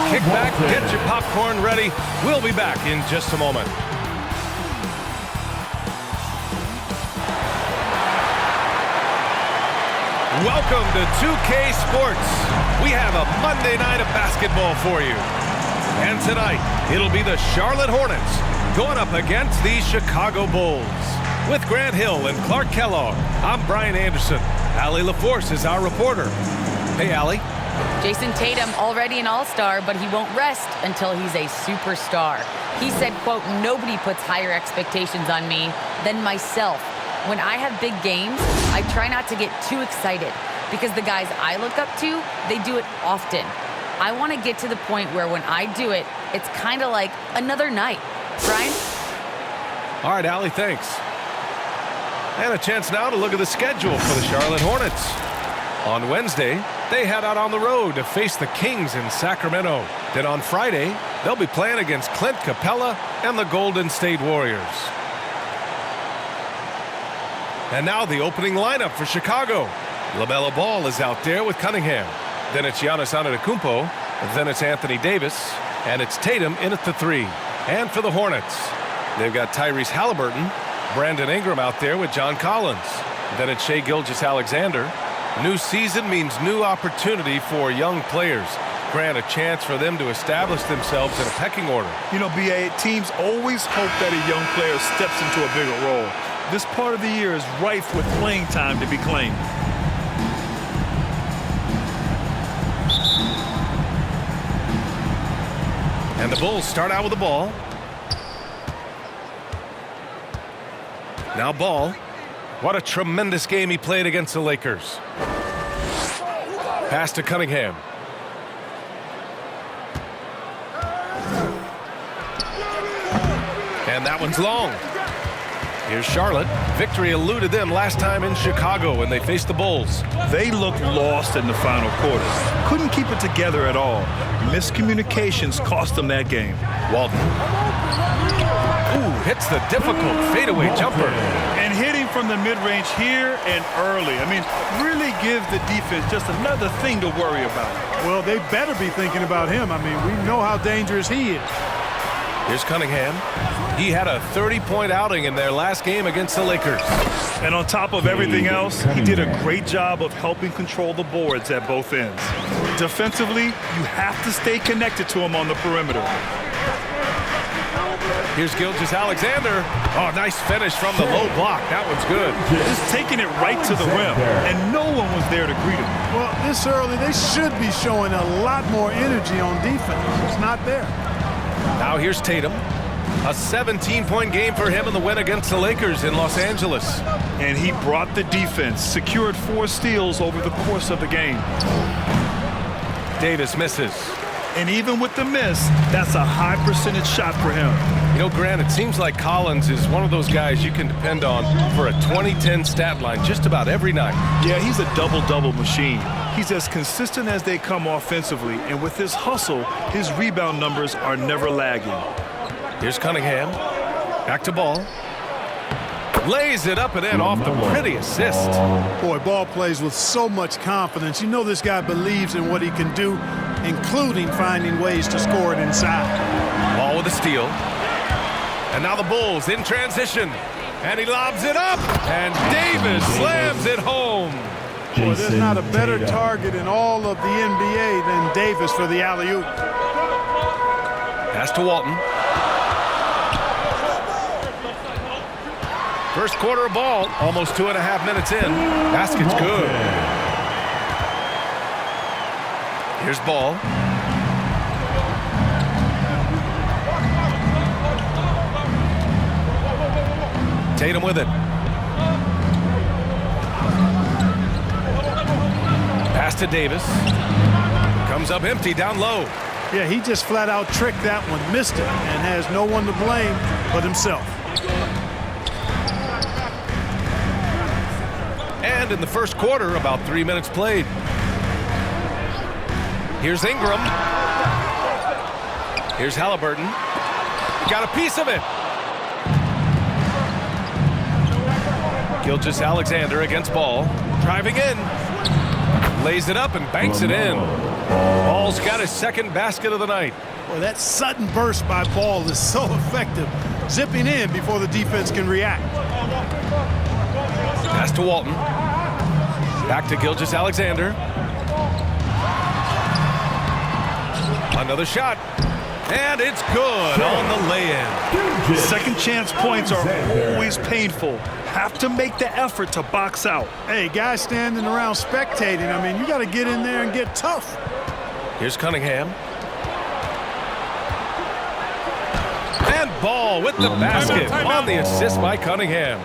kick back, get your popcorn ready. We'll be back in just a moment. Welcome to 2K Sports. We have a Monday night of basketball for you. And tonight, it'll be the Charlotte Hornets going up against the Chicago Bulls. With Grant Hill and Clark Kellogg, I'm Brian Anderson. Allie LaForce is our reporter. Hey, Allie. Jason Tatum already an all-star, but he won't rest until he's a superstar. He said, quote, "Nobody puts higher expectations on me than myself. When I have big games, I try not to get too excited because the guys I look up to, they do it often. I want to get to the point where when I do it, it's kind of like another night." Brian? All right, Allie, thanks. And a chance now to look at the schedule for the Charlotte Hornets. On Wednesday, they head out on the road to face the Kings in Sacramento. Then on Friday, they'll be playing against Clint Capella and the Golden State Warriors. And now the opening lineup for Chicago. Lamelo Ball is out there with Cunningham. Then it's Giannis Antetokounmpo. Then it's Anthony Davis. And it's Tatum in at the 3. And for the Hornets, they've got Tyrese Halliburton, Brandon Ingram out there with John Collins. Then it's Shai Gilgeous-Alexander. New season means new opportunity for young players. Grant, a chance for them to establish themselves in a pecking order. You know, B.A., teams always hope that a young player steps into a bigger role. This part of the year is rife with playing time to be claimed. And the Bulls start out with the ball. Now Ball. What a tremendous game he played against the Lakers. Pass to Cunningham. And that one's long. Here's Charlotte. Victory eluded them last time in Chicago when they faced the Bulls. They looked lost in the final quarter. Couldn't keep it together at all. Miscommunications cost them that game. Walton. Ooh, hits the difficult fadeaway jumper. And hitting from the mid-range here and early. I mean, really give the defense just another thing to worry about. Well, they better be thinking about him. I mean, we know how dangerous he is. Here's Cunningham. He had a 30-point outing in their last game against the Lakers. And on top of everything else, he did a great job of helping control the boards at both ends. Defensively, you have to stay connected to him on the perimeter. Here's Gilgeous-Alexander. Oh, nice finish from the low block. That one's good. Just taking it right to the rim, and no one was there to greet him. Well, this early, they should be showing a lot more energy on defense. It's not there. Now here's Tatum. A 17-point game for him in the win against the Lakers in Los Angeles. And he brought the defense, secured 4 steals over the course of the game. Davis misses. And even with the miss, that's a high percentage shot for him. You know, Grant, it seems like Collins is one of those guys you can depend on for a 20-10 stat line just about every night. Yeah, he's a double-double machine. He's as consistent as they come offensively, and with his hustle, his rebound numbers are never lagging. Here's Cunningham. Back to Ball. Lays it up and in off the pretty assist. Boy, Ball plays with so much confidence. You know this guy believes in what he can do, including finding ways to score it inside. Ball with a steal. And now the Bulls in transition. And he lobs it up. And Davis slams it home. Boy, there's not a better target in all of the NBA than Davis for the alley-oop. Pass to Walton. First quarter of ball, almost 2.5 minutes in. Basket's good. Here's Ball. Tatum with it. Pass to Davis. Comes up empty down low. Yeah, he just flat out tricked that one, missed it, and has no one to blame but himself. And in the first quarter, about 3 minutes played. Here's Ingram. Here's Halliburton. Got a piece of it. Gilgeous-Alexander against Ball. Driving in. Lays it up and banks it in. Ball's got his second basket of the night. Boy, that sudden burst by Ball is so effective, zipping in before the defense can react. Pass to Walton. Back to Gilgeous-Alexander. Another shot. And it's good on the lay-in. Second chance points are always painful. Have to make the effort to box out. Hey, guys standing around spectating, I mean, you got to get in there and get tough. Here's Cunningham. And Ball with the basket on the assist by Cunningham.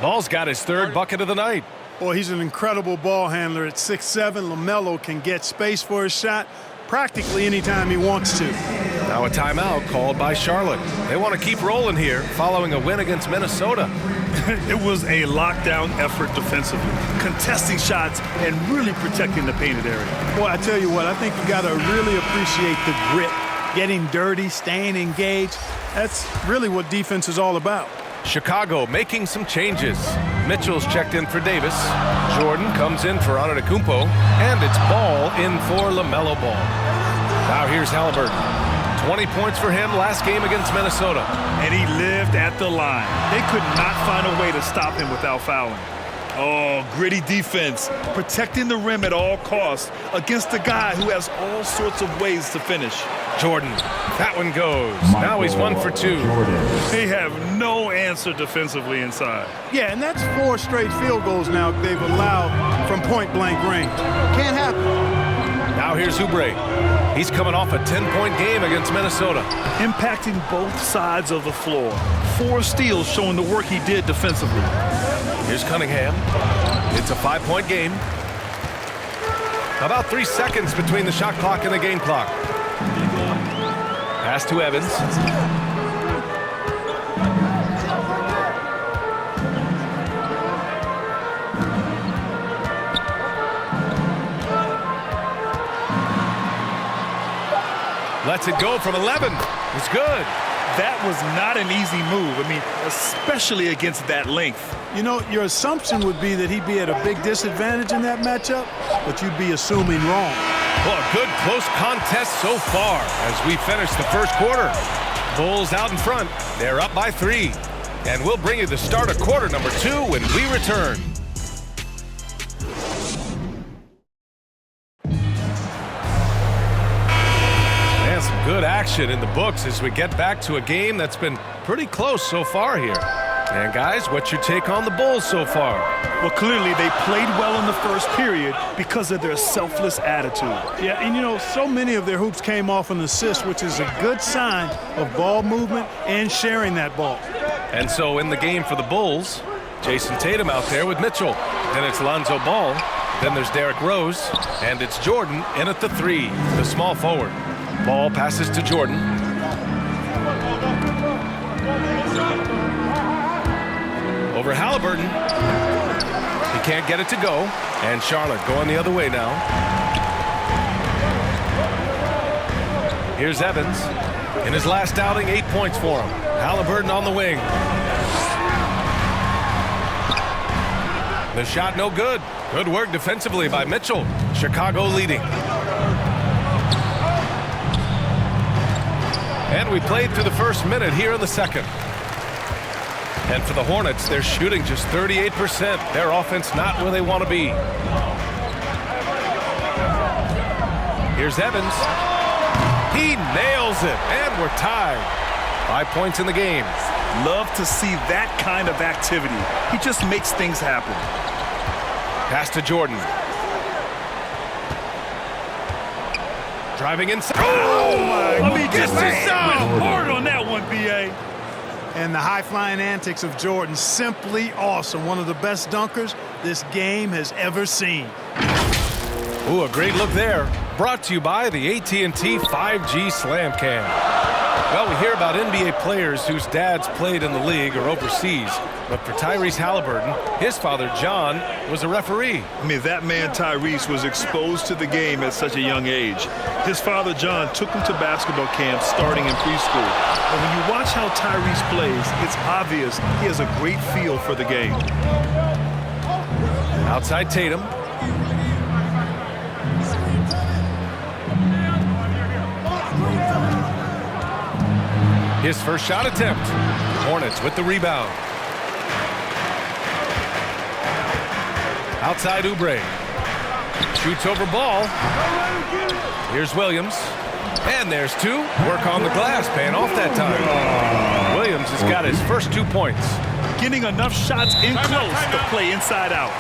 Ball's got his third bucket of the night. Boy, he's an incredible ball handler. At 6'7", Lamelo can get space for his shot practically anytime he wants to. Now a timeout called by Charlotte. They want to keep rolling here following a win against Minnesota. It was a lockdown effort defensively, contesting shots and really protecting the painted area. Boy, I tell you what, I think you got to really appreciate the grit, getting dirty, staying engaged. That's really what defense is all about. Chicago making some changes. Mitchell's checked in for Davis. Jordan comes in for Antetokounmpo. And it's Ball in for Lamelo Ball. Now here's Halliburton. 20 points for him last game against Minnesota. And he lived at the line. They could not find a way to stop him without fouling. Oh, gritty defense, protecting the rim at all costs against a guy who has all sorts of ways to finish. Jordan, that one goes. Now he's 1 for 2. They have no answer defensively inside. Yeah, and that's 4 straight field goals now they've allowed from point-blank range. Can't happen. Now here's Oubre. He's coming off a 10-point game against Minnesota. Impacting both sides of the floor. 4 steals showing the work he did defensively. Here's Cunningham. It's a 5-point game. About 3 seconds between the shot clock and the game clock. Pass to Evans. Lets it go from 11. It's good. That was not an easy move. I mean, especially against that length. You know, your assumption would be that he'd be at a big disadvantage in that matchup, but you'd be assuming wrong. Well, a good close contest so far as we finish the first quarter. Bulls out in front. They're up by 3. And we'll bring you the start of quarter number 2 when we return. And some good action in the books as we get back to a game that's been pretty close so far here. And guys, what's your take on the Bulls so far? Well, clearly they played well in the first period because of their selfless attitude. Yeah, and you know, so many of their hoops came off an assist, which is a good sign of ball movement and sharing that ball. And so in the game for the Bulls, Jason Tatum out there with Mitchell. Then it's Lonzo Ball. Then there's Derrick Rose. And it's Jordan in at the 3, the small forward. Ball passes to Jordan. Over Halliburton. He can't get it to go. And Charlotte going the other way now. Here's Evans. In his last outing, 8 points for him. Halliburton on the wing. The shot no good. Good work defensively by Mitchell. Chicago leading. And we played through the first minute here in the second. And for the Hornets, they're shooting just 38%. Their offense not where they want to be. Here's Evans. He nails it, and we're tied. 5 points in the game. Love to see that kind of activity. He just makes things happen. Pass to Jordan. Driving inside. Oh, my! I mean, just went hard on that one, B.A. And the high-flying antics of Jordan, simply awesome. One of the best dunkers this game has ever seen. Ooh, a great look there. Brought to you by the AT&T 5G Slam Cam. Well, we hear about NBA players whose dads played in the league or overseas. But for Tyrese Halliburton, his father, John, was a referee. I mean, that man, Tyrese, was exposed to the game at such a young age. His father, John, took him to basketball camps starting in preschool. And when you watch how Tyrese plays, it's obvious he has a great feel for the game. Outside Tatum. His first shot attempt. Hornets with the rebound. Outside Oubre. Shoots over ball. Here's Williams. And there's two. Work on the glass, paying off that time. Williams has got his first 2 points. Getting enough shots in close to play inside out.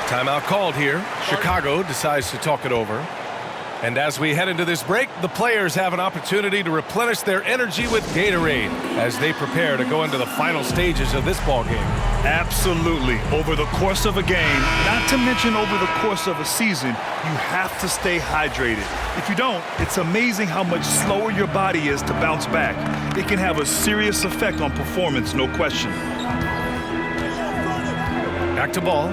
Timeout called here. Chicago decides to talk it over. And as we head into this break, the players have an opportunity to replenish their energy with Gatorade as they prepare to go into the final stages of this ball game. Absolutely. Over the course of a game, not to mention over the course of a season, you have to stay hydrated. If you don't, it's amazing how much slower your body is to bounce back. It can have a serious effect on performance, no question. Back to ball.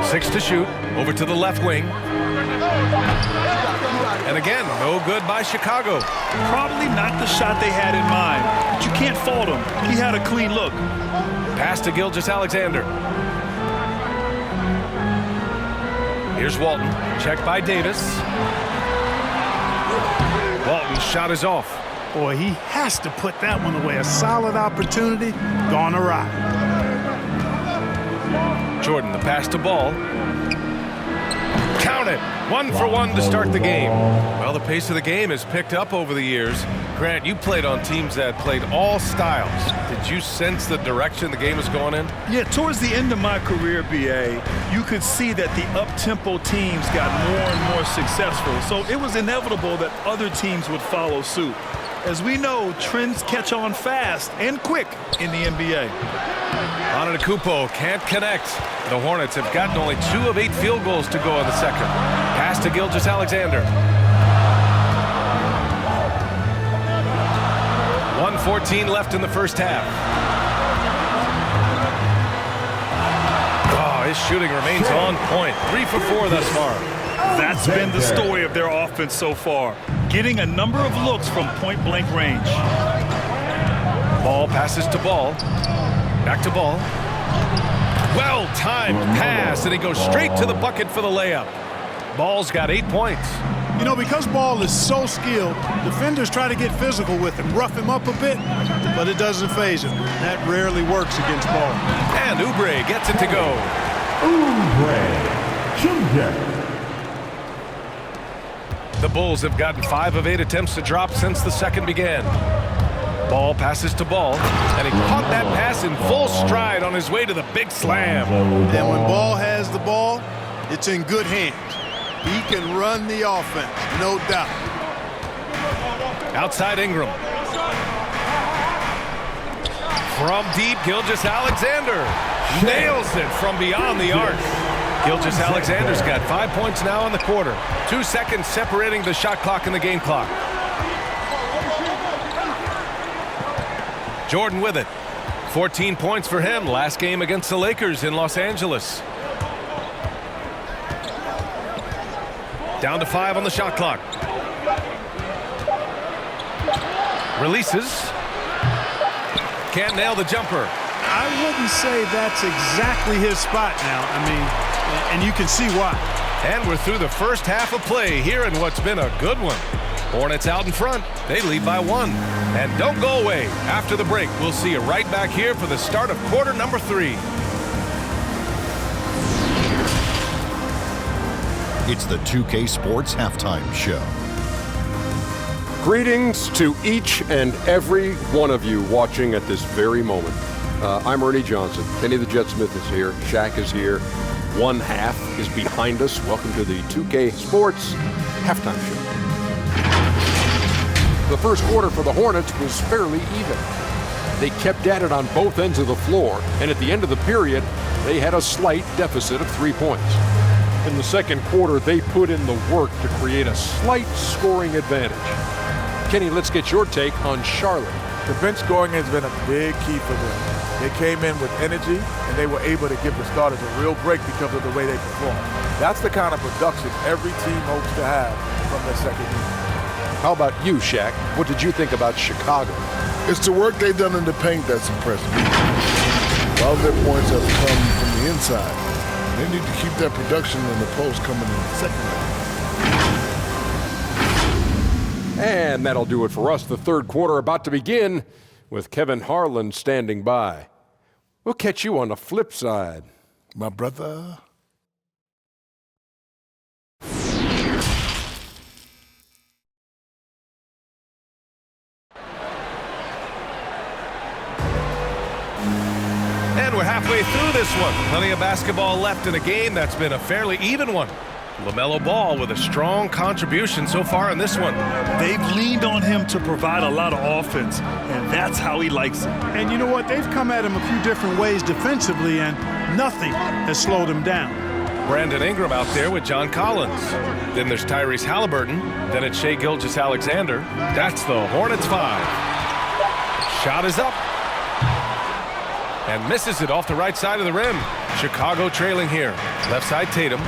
Six to shoot. Over to the left wing. And again, no good by Chicago. Probably not the shot they had in mind, but you can't fault him. He had a clean look. Pass to Gilgeous-Alexander. Here's Walton. Check by Davis. Walton's shot is off. Boy, he has to put that one away. A solid opportunity gone awry. Jordan, the pass to ball. Count it. 1 for 1 to start the game. Well, the pace of the game has picked up over the years. Grant, you played on teams that played all styles. Did you sense the direction the game was going in? Yeah, towards the end of my career, BA, you could see that the up-tempo teams got more and more successful. So it was inevitable that other teams would follow suit. As we know, trends catch on fast and quick in the NBA. Antetokounmpo can't connect. The Hornets have gotten only 2 of 8 field goals to go in the second. Pass to Gilgeous-Alexander. 1:14 left in the first half. Oh, his shooting remains on point. 3 for 4 thus far. That's been the story of their offense so far. Getting a number of looks from point-blank range. Ball passes to Ball. Back to Ball. Well-timed pass, and he goes straight to the bucket for the layup. Ball's got 8 points. You know, because Ball is so skilled, defenders try to get physical with him, rough him up a bit, but it doesn't faze him. That rarely works against Ball. And Oubre gets it to go. The Bulls have gotten 5 of 8 attempts to drop since the second began. Ball passes to Ball, and he caught that pass in full stride on his way to the big slam. And when Ball has the ball, it's in good hands. He can run the offense, no doubt. Outside Ingram. From deep, Gilgeous-Alexander nails it from beyond the arc. Gilgeous-Alexander's got 5 points now in the quarter. 2 seconds separating the shot clock and the game clock. Jordan with it. 14 points for him last game against the Lakers in Los Angeles. Down to 5 on the shot clock. Releases. Can't nail the jumper. I wouldn't say that's exactly his spot now. I mean, and you can see why. And we're through the first half of play here in what's been a good one. Hornets out in front. They lead by 1. And don't go away. After the break, we'll see you right back here for the start of quarter number 3. It's the 2K Sports Halftime Show. Greetings to each and every one of you watching at this very moment. I'm Ernie Johnson. Kenny the Jet Smith is here. Shaq is here. One half is behind us. Welcome to the 2K Sports Halftime Show. The first quarter for the Hornets was fairly even. They kept at it on both ends of the floor, and at the end of the period, they had a slight deficit of 3 points. In the second quarter, they put in the work to create a slight scoring advantage. Kenny, let's get your take on Charlotte. The bench scoring has been a big key for them. They came in with energy, and they were able to give the starters a real break because of the way they performed. That's the kind of production every team hopes to have from their second unit. How about you, Shaq? What did you think about Chicago? It's the work they've done in the paint that's impressed me. A lot of their points have come from the inside. They need to keep that production in the post coming in the second half. And that'll do it for us. The third quarter about to begin with Kevin Harlan standing by. We'll catch you on the flip side. My brother. And we're halfway through this one. Plenty of basketball left in a game that's been a fairly even one. Lamelo Ball with a strong contribution so far in this one. They've leaned on him to provide a lot of offense, and that's how he likes it. And you know what? They've come at him a few different ways defensively, and nothing has slowed him down. Brandon Ingram out there with John Collins. Then there's Tyrese Halliburton. Then it's Shai Gilgeous-Alexander. That's the Hornets 5. Shot is up. And misses it off the right side of the rim. Chicago trailing here. Left side Tatum.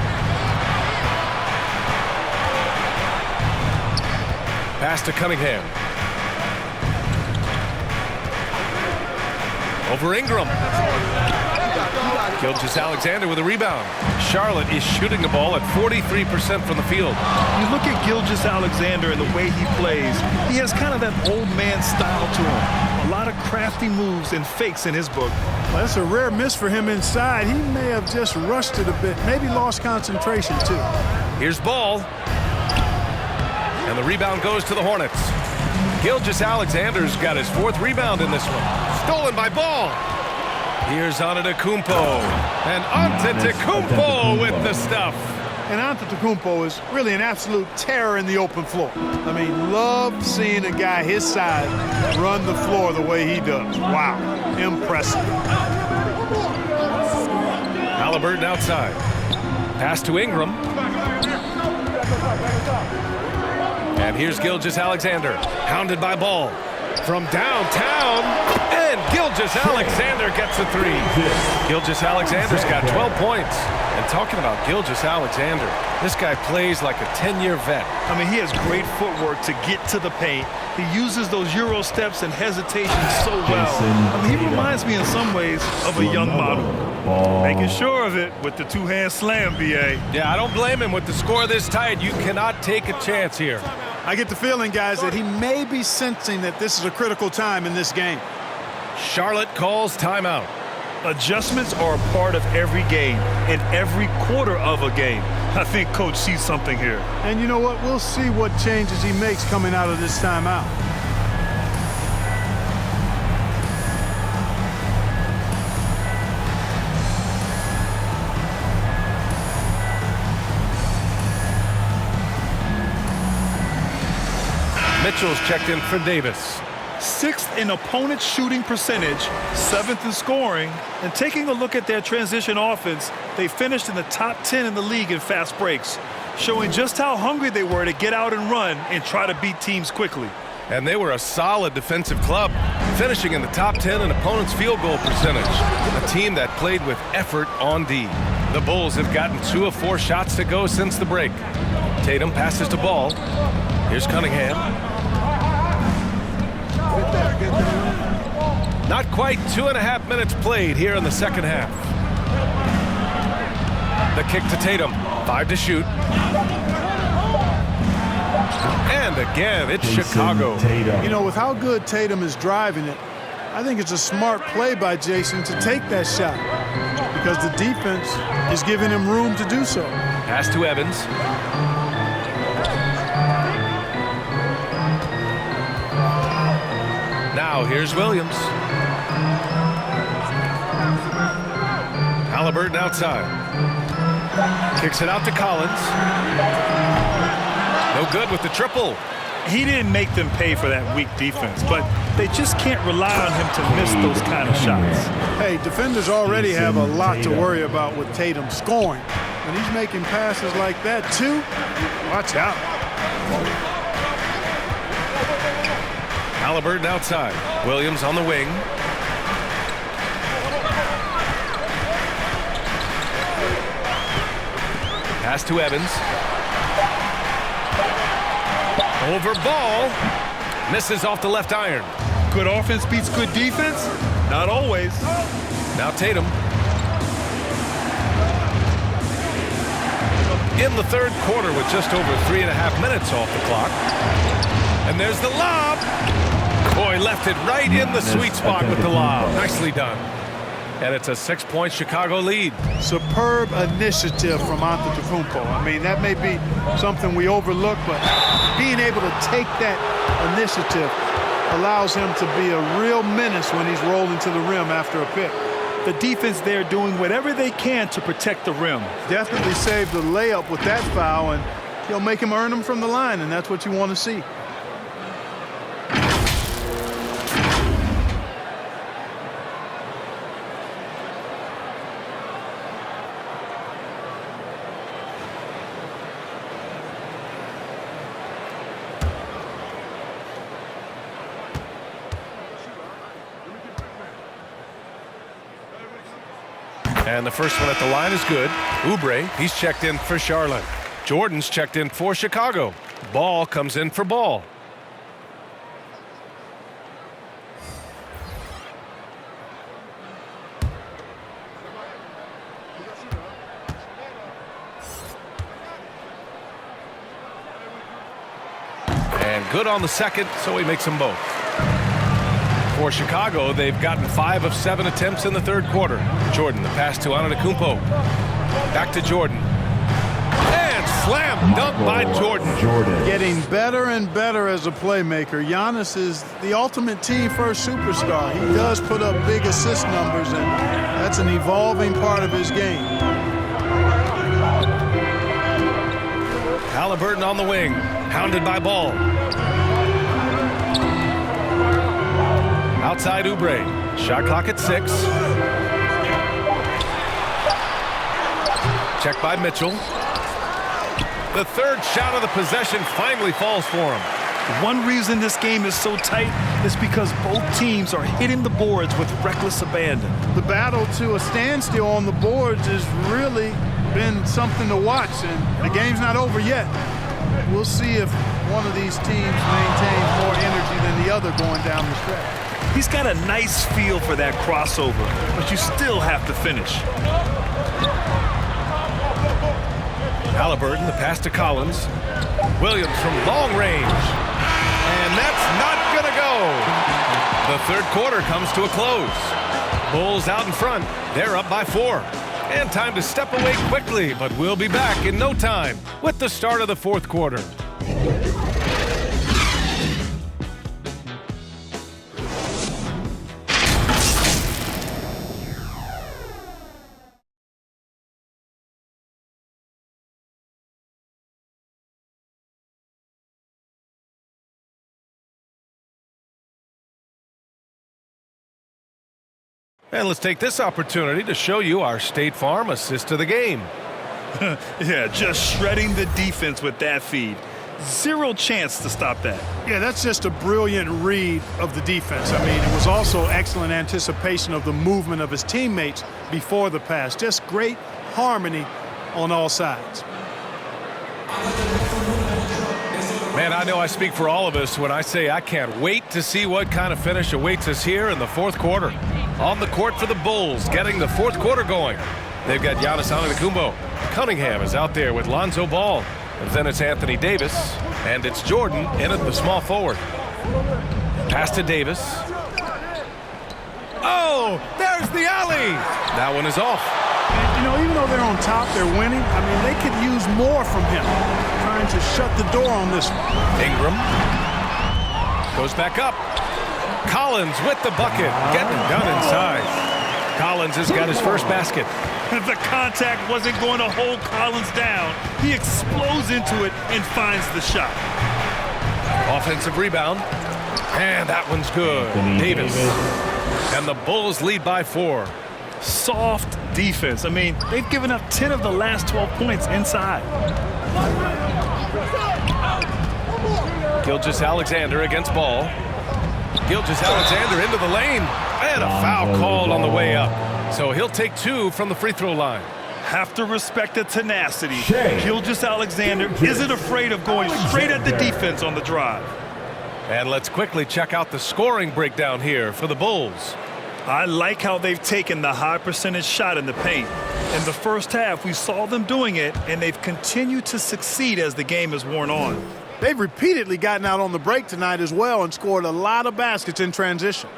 Pass to Cunningham. Over Ingram. Gilgeous-Alexander with a rebound. Charlotte is shooting the ball at 43% from the field. You look at Gilgeous-Alexander and the way he plays, he has kind of that old man style to him. A lot of crafty moves and fakes in his book. Well, that's a rare miss for him inside. He may have just rushed it a bit, maybe lost concentration too. Here's Ball. And the rebound goes to the Hornets. Gilgeous-Alexander's got his 4th rebound in this one. Stolen by Ball. Here's Antetokounmpo. And Antetokounmpo with the stuff. And Antetokounmpo is really an absolute terror in the open floor. I mean, love seeing a guy his size run the floor the way he does. Wow, impressive. Halliburton outside. Pass to Ingram. And here's Gilgeous-Alexander, hounded by Ball. From downtown, and Gilgeous-Alexander gets a 3. Gilgeous-Alexander's got 12 points. And talking about Gilgeous-Alexander, this guy plays like a 10-year vet. I mean, he has great footwork to get to the paint. He uses those Euro steps and hesitation so well. I mean, he reminds me in some ways of a young model. Making sure of it with the two-hand slam, B.A. Yeah, I don't blame him with the score this tight. You cannot take a chance here. I get the feeling, guys, that he may be sensing that this is a critical time in this game. Charlotte calls timeout. Adjustments are a part of every game and every quarter of a game. I think Coach sees something here. And you know what? We'll see what changes he makes coming out of this timeout. Mitchell's checked in for Davis. 6th in opponent shooting percentage, 7th in scoring, and taking a look at their transition offense, they finished in the top 10 in the league in fast breaks, showing just how hungry they were to get out and run and try to beat teams quickly. And they were a solid defensive club, finishing in the top 10 in opponents' field goal percentage. A team that played with effort on D. The Bulls have gotten 2 of 4 shots to go since the break. Tatum passes to Ball. Here's Cunningham. Not quite 2.5 minutes played here in the second half. The kick to Tatum. 5 to shoot. And again, it's Chicago. You know, with how good Tatum is driving it, I think it's a smart play by Jason to take that shot because the defense is giving him room to do so. Pass to Evans. Now here's Williams. Halliburton outside. Kicks it out to Collins. No good with the triple. He didn't make them pay for that weak defense, but they just can't rely on him to miss those kind of shots. Hey, defenders already have a lot to worry about with Tatum scoring. When he's making passes like that, too, watch out. Halliburton outside. Williams on the wing. Pass to Evans. Over Ball. Misses off the left iron. Good offense beats good defense? Not always. Now Tatum. In the third quarter with just over 3.5 minutes off the clock. And there's the lob. Boy, left it right in the sweet spot with the lob. Nicely done. And it's a 6-point Chicago lead. Superb initiative from Antetokounmpo. I mean, that may be something we overlook, but being able to take that initiative allows him to be a real menace when he's rolling to the rim after a pick. The defense there doing whatever they can to protect the rim. Definitely saved the layup with that foul, and he'll make him earn them from the line, and that's what you want to see. And the first one at the line is good. Oubre, he's checked in for Charlotte. Jordan's checked in for Chicago. Ball comes in for Ball. And good on the second, so he makes them both. For Chicago, they've gotten 5 of 7 attempts in the third quarter. Jordan, the pass to Antetokounmpo. Back to Jordan. And slam dunk by Jordan. Getting better and better as a playmaker. Giannis is the ultimate team-first superstar. He does put up big assist numbers, and that's an evolving part of his game. Halliburton on the wing, hounded by Ball. Outside Oubre. Shot clock at 6. Check by Mitchell. The third shot of the possession finally falls for him. One reason this game is so tight is because both teams are hitting the boards with reckless abandon. The battle to a standstill on the boards has really been something to watch, and the game's not over yet. We'll see if one of these teams maintains more energy than the other going down the stretch. He's got a nice feel for that crossover, but you still have to finish. Halliburton, the pass to Collins. Williams from long range. And that's not going to go. The third quarter comes to a close. Bulls out in front. They're up by 4. And time to step away quickly, but we'll be back in no time with the start of the fourth quarter. And let's take this opportunity to show you our State Farm assist of the game. Yeah, just shredding the defense with that feed. Zero chance to stop that. Yeah, that's just a brilliant read of the defense. I mean, it was also excellent anticipation of the movement of his teammates before the pass. Just great harmony on all sides. Man, I know I speak for all of us when I say I can't wait to see what kind of finish awaits us here in the fourth quarter. On the court for the Bulls, getting the fourth quarter going. They've got Giannis Antetokounmpo. Cunningham is out there with Lonzo Ball. And then it's Anthony Davis, and it's Jordan in at the small forward. Pass to Davis. Oh, there's the alley. That one is off. And, you know, even though they're on top, they're winning. I mean, they could use more from him. Trying to shut the door on this one. Ingram goes back up. Collins with the bucket, getting done inside. Collins has got his first basket. The contact wasn't going to hold Collins down. He explodes into it and finds the shot. Offensive rebound. And that one's good. Davis. And the Bulls lead by 4. Soft defense. I mean, they've given up 10 of the last 12 points inside. Gilgeous-Alexander against Ball. Gilgeous-Alexander into the lane. And a foul called on the way up. So he'll take 2 from the free throw line. Have to respect the tenacity. Gilgeous-Alexander isn't afraid of going straight at the defense on the drive. And let's quickly check out the scoring breakdown here for the Bulls. I like how they've taken the high percentage shot in the paint. In the first half, we saw them doing it, and they've continued to succeed as the game has worn on. They've repeatedly gotten out on the break tonight as well and scored a lot of baskets in transition.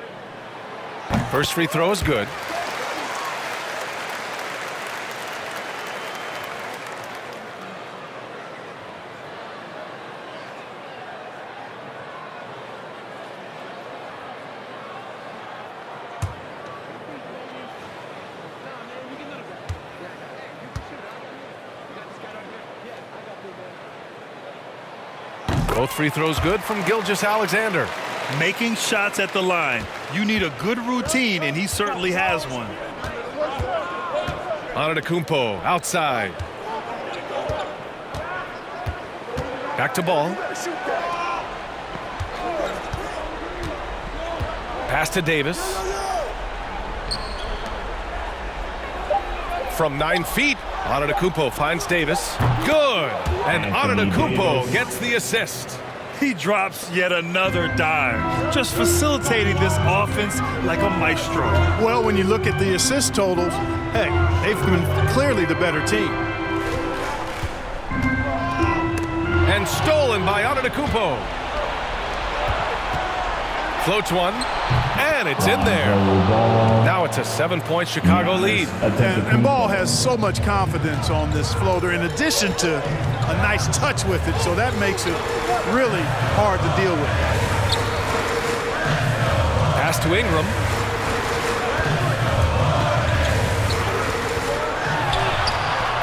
First free throw is good. Both free throws good from Gilgeous-Alexander. Making shots at the line. You need a good routine, and he certainly has one. Antetokounmpo outside. Back to Ball. Pass to Davis. From 9 feet, Antetokounmpo finds Davis. Good! And Antetokounmpo gets the assist. He drops yet another dime, just facilitating this offense like a maestro. Well, when you look at the assist totals, hey, they've been clearly the better team. And stolen by Antetokounmpo. Floats one, and it's in there. Now it's a 7-point Chicago lead. And Ball has so much confidence on this floater in addition to a nice touch with it, so that makes it really hard to deal with. Pass to Ingram.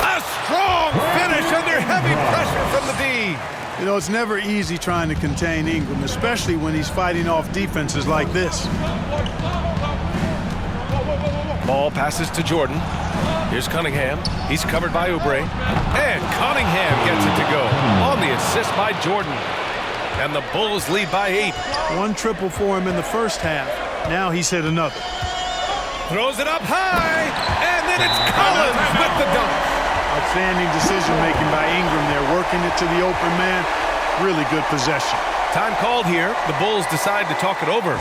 A strong finish under heavy pressure from the D. You know, it's never easy trying to contain Ingram, especially when he's fighting off defenses like this. Ball passes to Jordan. Here's Cunningham. He's covered by Oubre. And Cunningham gets it to go on the assist by Jordan. And the Bulls lead by 8. One triple for him in the first half. Now he's hit another. Throws it up high. And then it's Collins with the dunk. Outstanding decision-making by Ingram there, working it to the open man. Really good possession. Time called here. The Bulls decide to talk it over.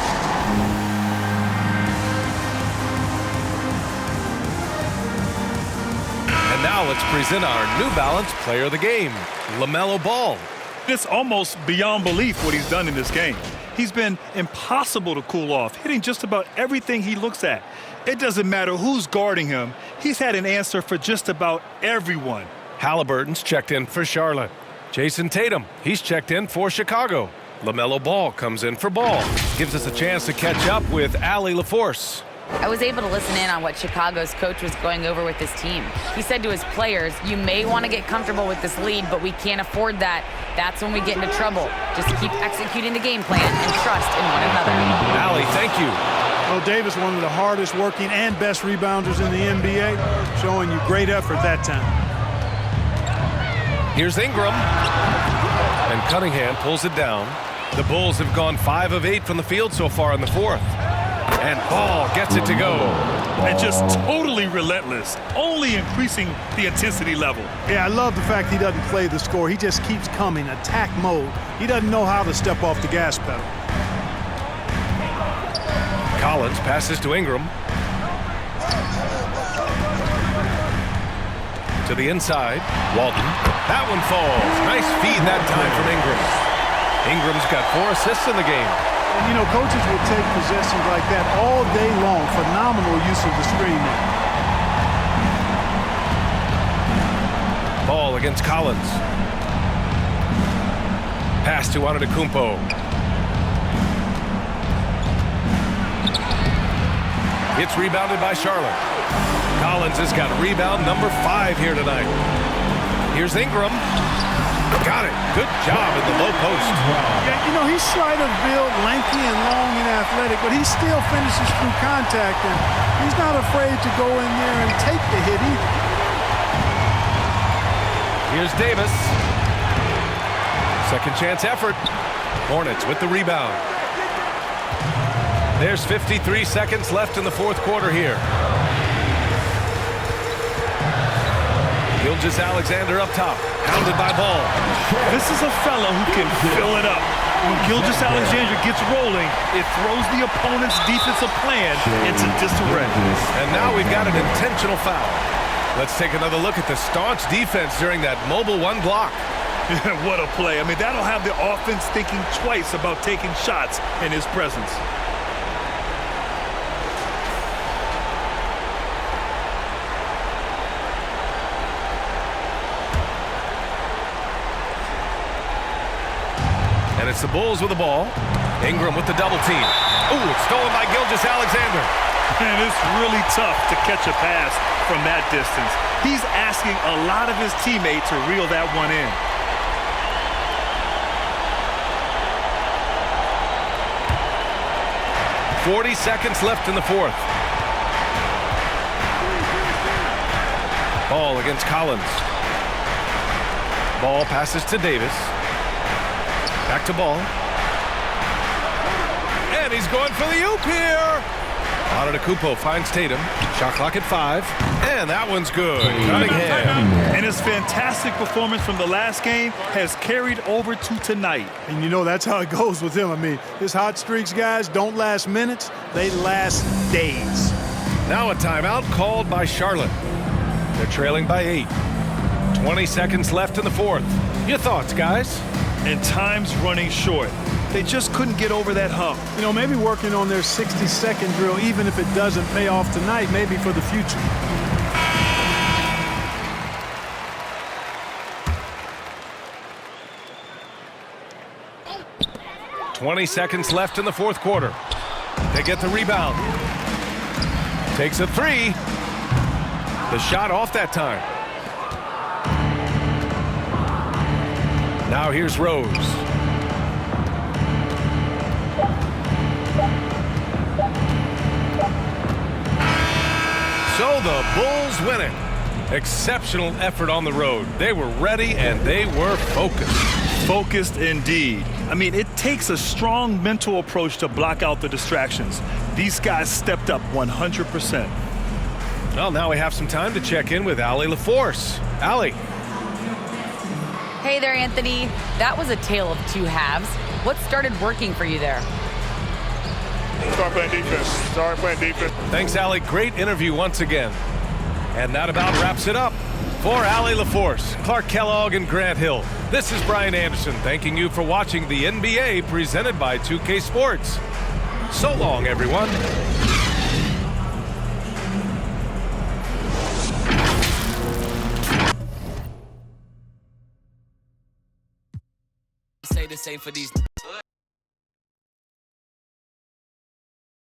And now let's present our New Balance Player of the Game, Lamelo Ball. It's almost beyond belief what he's done in this game. He's been impossible to cool off, hitting just about everything he looks at. It doesn't matter who's guarding him. He's had an answer for just about everyone. Halliburton's checked in for Charlotte. Jason Tatum, he's checked in for Chicago. Lamelo Ball comes in for Ball. Gives us a chance to catch up with Allie LaForce. I was able to listen in on what Chicago's coach was going over with his team. He said to his players, you may want to get comfortable with this lead, but we can't afford that. That's when we get into trouble. Just keep executing the game plan and trust in one another. Allie, thank you. Well, Davis, one of the hardest working and best rebounders in the NBA, showing you great effort that time. Here's Ingram. And Cunningham pulls it down. The Bulls have gone 5 of 8 from the field so far in the fourth. And Ball gets it to go. And just totally relentless, only increasing the intensity level. Yeah, I love the fact he doesn't play the score. He just keeps coming, attack mode. He doesn't know how to step off the gas pedal. Collins passes to Ingram. To the inside, Walton. That one falls. Nice feed that time from Ingram. Ingram's got 4 assists in the game. And, you know, coaches will take possessions like that all day long. Phenomenal use of the screen. Ball against Collins. Pass to Antetokounmpo. It's rebounded by Charlotte. Collins has got rebound number 5 here tonight. Here's Ingram. Got it. Good job in the low post. Yeah, you know, he's slight of build, lanky and long and athletic, but he still finishes through contact, and he's not afraid to go in there and take the hit either. Here's Davis. Second chance effort. Hornets with the rebound. There's 53 seconds left in the fourth quarter here. Gilgeous-Alexander up top, hounded by Ball. This is a fellow who can fill it up. When Gilgeous-Alexander gets rolling, it throws the opponent's defensive plan into disarray. And now we've got an intentional foul. Let's take another look at the staunch defense during that mobile 1 block. What a play. I mean, that'll have the offense thinking twice about taking shots in his presence. And it's the Bulls with the ball. Ingram with the double team. Ooh, it's stolen by Gilgeous-Alexander. And it's really tough to catch a pass from that distance. He's asking a lot of his teammates to reel that one in. .40 seconds left in the fourth. Ball against Collins. Ball passes to Davis. Back to Ball. And he's going for the oop here. Antetokounmpo finds Tatum. Shot clock at 5. And that one's good. Cunningham. And his fantastic performance from the last game has carried over to tonight. And you know, that's how it goes with him. I mean, his hot streaks, guys, don't last minutes. They last days. Now a timeout called by Charlotte. They're trailing by 8. 20 seconds left in the fourth. Your thoughts, guys? And time's running short. They just couldn't get over that hump. You know, maybe working on their 60-second drill, even if it doesn't pay off tonight, maybe for the future. .20 seconds left in the fourth quarter. They get the rebound. Takes a 3. The shot off that time. Now here's Rose. So the Bulls win it. Exceptional effort on the road. They were ready and they were focused. Focused indeed. I mean, it takes a strong mental approach to block out the distractions. These guys stepped up 100%. Well, now we have some time to check in with Allie LaForce. Allie. Hey there, Anthony. That was a tale of two halves. What started working for you there? Start playing defense. Thanks, Allie. Great interview once again. And that about wraps it up. For Allie LaForce, Clark Kellogg, and Grant Hill, this is Brian Anderson thanking you for watching the NBA presented by 2K Sports. So long, everyone. Say the same for these